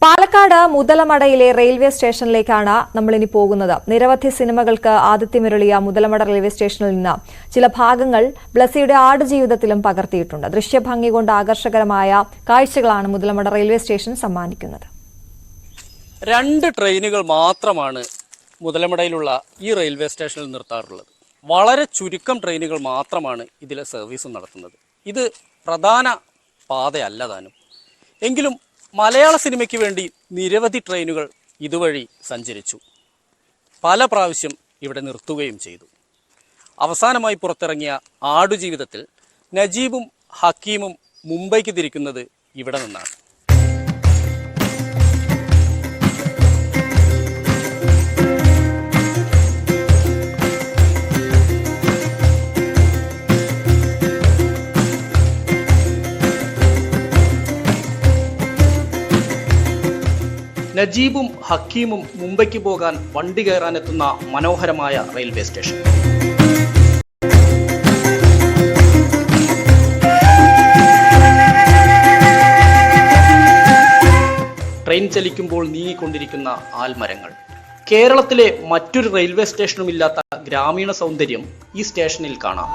Palakkad മുതലമടയിലെ railway സ്റ്റേഷനിലേക്കാണ് നമ്മളിനി പോകുന്നത്. നിരവധി സിനിമകൾക്ക് ആതിഥ്യമരുളിയ മുതലമട റെയിൽവേ സ്റ്റേഷനിൽ നിന്ന് ചില ഭാഗങ്ങൾ ബ്ലസ്സിയുടെ ആടുജീവിതത്തിലും പകർത്തിയിട്ടുണ്ട്. ദൃശ്യഭംഗി കൊണ്ട് ആകർഷകരമായ കാഴ്ചകളാണ് മുതലമട റെയിൽവേ സ്റ്റേഷൻ സമ്മാനിക്കുന്നത്. 2 ട്രെയിനുകൾ മാത്രമാണ് മുതലമടയിലുള്ള ഈ റെയിൽവേ സ്റ്റേഷനിൽ നിർത്താറുള്ളത്. വളരെ ചുരുക്കം ട്രെയിനുകൾ മാത്രമാണ് ഇതിലെ സർവീസ് നടത്തുന്നത്. ഇത് പ്രധാന പാതയല്ല താനും. എങ്കിലും മലയാള സിനിമയ്ക്ക് വേണ്ടി നിരവധി ട്രെയിനുകൾ ഇതുവഴി സഞ്ചരിച്ചു. പല പ്രാവശ്യം ഇവിടെ നിർത്തുകയും ചെയ്തു. അവസാനമായി പുറത്തിറങ്ങിയ ആടുജീവിതത്തിൽ നജീബും ഹക്കീമും മുംബൈക്ക് തിരിക്കുന്നത് ഇവിടെ നിന്നാണ്. നജീബും ഹക്കീമും മുംബൈക്ക് പോകാൻ വണ്ടി കയറാനെത്തുന്ന മനോഹരമായ റെയിൽവേ സ്റ്റേഷൻ. ട്രെയിൻ ചലിക്കുമ്പോൾ നീങ്ങിക്കൊണ്ടിരിക്കുന്ന ആൽമരങ്ങൾ. കേരളത്തിലെ മറ്റൊരു റെയിൽവേ സ്റ്റേഷനുമില്ലാത്ത ഗ്രാമീണ സൗന്ദര്യം ഈ സ്റ്റേഷനിൽ കാണാം.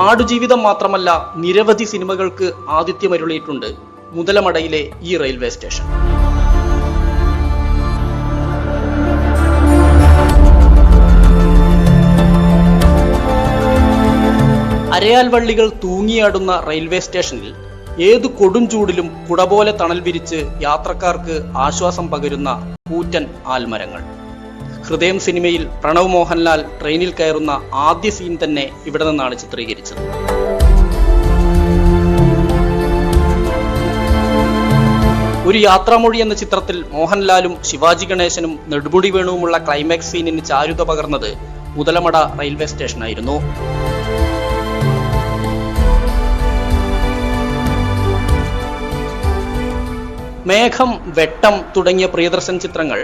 ആടുജീവിതം മാത്രമല്ല, നിരവധി സിനിമകൾക്ക് ആതിഥ്യമരുളിയിട്ടുണ്ട് മുതലമടയിലെ ഈ റെയിൽവേ സ്റ്റേഷൻ. അരയാൽ വള്ളികൾ തൂങ്ങിയാടുന്ന റെയിൽവേ സ്റ്റേഷനിൽ ഏതു കൊടും ചൂടിലും കുട പോലെ തണൽ വിരിച്ച് യാത്രക്കാർക്ക് ആശ്വാസം പകരുന്ന കൂറ്റൻ ആൽമരങ്ങൾ. ഹൃദയം സിനിമയിൽ പ്രണവ് മോഹൻലാൽ ട്രെയിനിൽ കയറുന്ന ആദ്യ സീൻ തന്നെ ഇവിടെ നിന്നാണ് ചിത്രീകരിച്ചത്. ഒരു യാത്രാമൊഴി എന്ന ചിത്രത്തിൽ മോഹൻലാലും ശിവാജി ഗണേശനും നെടുമുടി വേണുവുമുള്ള ക്ലൈമാക്സ് സീനിന് ചാരുത പകർന്നത് മുതലമട റെയിൽവേ സ്റ്റേഷനായിരുന്നു. മേഘം, വെട്ടം തുടങ്ങിയ പ്രിയദർശൻ ചിത്രങ്ങൾ,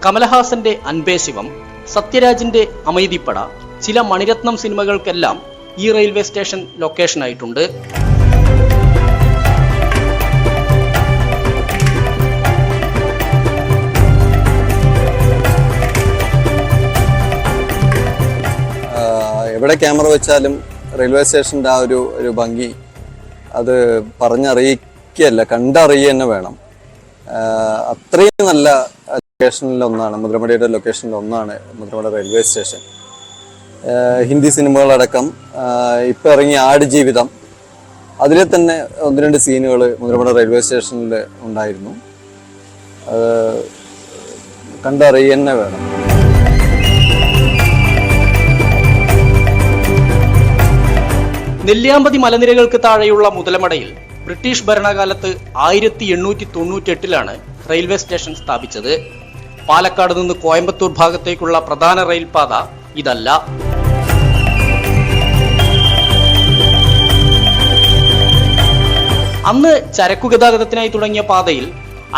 കമലഹാസന്റെ അൻപേ ശിവം, സത്യരാജിന്റെ അമൈതിപ്പട, ചില മണിരത്നം സിനിമകൾക്കെല്ലാം ഈ റെയിൽവേ സ്റ്റേഷൻ ലൊക്കേഷനായിട്ടുണ്ട്. എവിടെ ക്യാമറ വെച്ചാലും റെയിൽവേ സ്റ്റേഷൻ്റെ ആ ഒരു ഭംഗി അത് പറഞ്ഞറിയിക്കല്ല, കണ്ടറിയുക തന്നെ വേണം. അത്രയും നല്ല ലൊക്കേഷനിലൊന്നാണ് മുതലമടയുടെ ലൊക്കേഷനിലൊന്നാണ് മുതലമട റെയിൽവേ സ്റ്റേഷൻ. ഹിന്ദി സിനിമകളടക്കം ഇപ്പം ഇറങ്ങിയ ആടുജീവിതം, അതിലെ തന്നെ 1-2 സീനുകൾ മുതലമട റെയിൽവേ സ്റ്റേഷനിൽ ഉണ്ടായിരുന്നു. കണ്ടറിയുക തന്നെ വേണം. നെല്ലിയാമ്പതി മലനിരകൾക്ക് താഴെയുള്ള മുതലമടയിൽ ബ്രിട്ടീഷ് ഭരണകാലത്ത് 1898 റെയിൽവേ സ്റ്റേഷൻ സ്ഥാപിച്ചത്. പാലക്കാട് നിന്ന് കോയമ്പത്തൂർ ഭാഗത്തേക്കുള്ള പ്രധാന റെയിൽ പാത ഇതല്ല. അന്ന് ചരക്കുഗതാഗതത്തിനായി തുടങ്ങിയ പാതയിൽ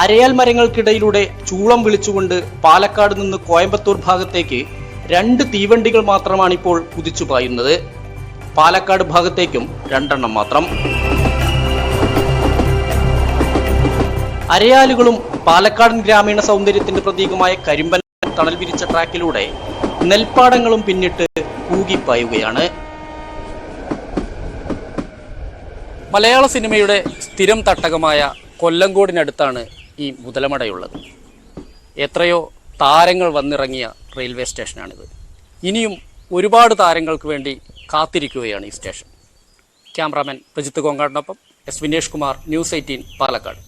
അരയാൽ മരങ്ങൾക്കിടയിലൂടെ ചൂളം വിളിച്ചുകൊണ്ട് പാലക്കാട് നിന്ന് കോയമ്പത്തൂർ ഭാഗത്തേക്ക് 2 തീവണ്ടികൾ മാത്രമാണ് ഇപ്പോൾ കുതിച്ചു പായുന്നത്. പാലക്കാട് ഭാഗത്തേക്കും 2 എണ്ണം മാത്രം. അരയാലുകളും പാലക്കാടൻ ഗ്രാമീണ സൗന്ദര്യത്തിന്റെ പ്രതീകമായ കരിമ്പൻ തണൽ വിരിച്ച ട്രാക്കിലൂടെ നെൽപ്പാടങ്ങളും പിന്നിട്ട് കൂകിപ്പായുകയാണ്. മലയാള സിനിമയുടെ സ്ഥിരം തട്ടകമായ കൊല്ലങ്കോടിനടുത്താണ് ഈ മുതലമടയുള്ളത്. എത്രയോ താരങ്ങൾ വന്നിറങ്ങിയ റെയിൽവേ സ്റ്റേഷനാണിത്. ഇനിയും ഒരുപാട് താരങ്ങൾക്ക് വേണ്ടി കാത്തിരിക്കുകയാണ് ഈ സ്റ്റേഷൻ. ക്യാമറാമാൻ പ്രജിത്ത് കോങ്ങാടിനൊപ്പം എസ് വിനേഷ് കുമാർ, ന്യൂസ് 18 പാലക്കാട്.